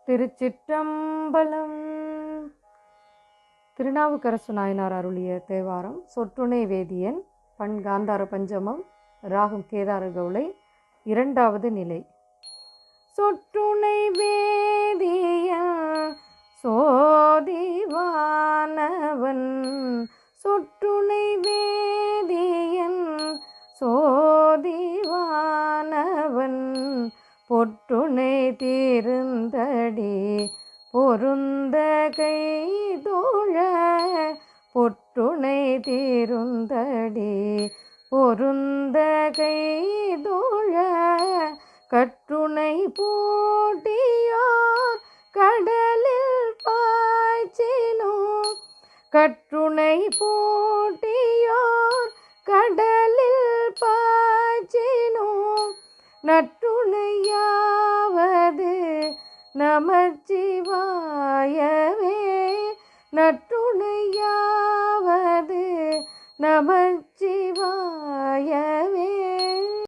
திருச்சிற்றம்பலம். திருநாவுக்கரசு நாயனார் அருளிய தேவாரம். சொற்றுணை வேதியன். பண் காந்தார பஞ்சமம். ராகம் கேதார கவுளை. இரண்டாவது நிலை. சொற்றுணை வேதியன் சோதிவானவன், சொற்றுணை வேதியன் சோதிவானவன், பொற்றுணை தீர்ந்தடி பொருந்த கைதோழ, பொற்றுணை தீருந்தடி பொருந்த கைதோழ, கற்றுணை பூட்டியோர் கடலில் பாய்ச்சினோ, கற்றுணை பூட்டியோர் கடலில் பாய்ச்சினோ, நற்றுணையாவது நமச்சிவாயவே, நற்றுணையாவது நமச்சிவாயவே.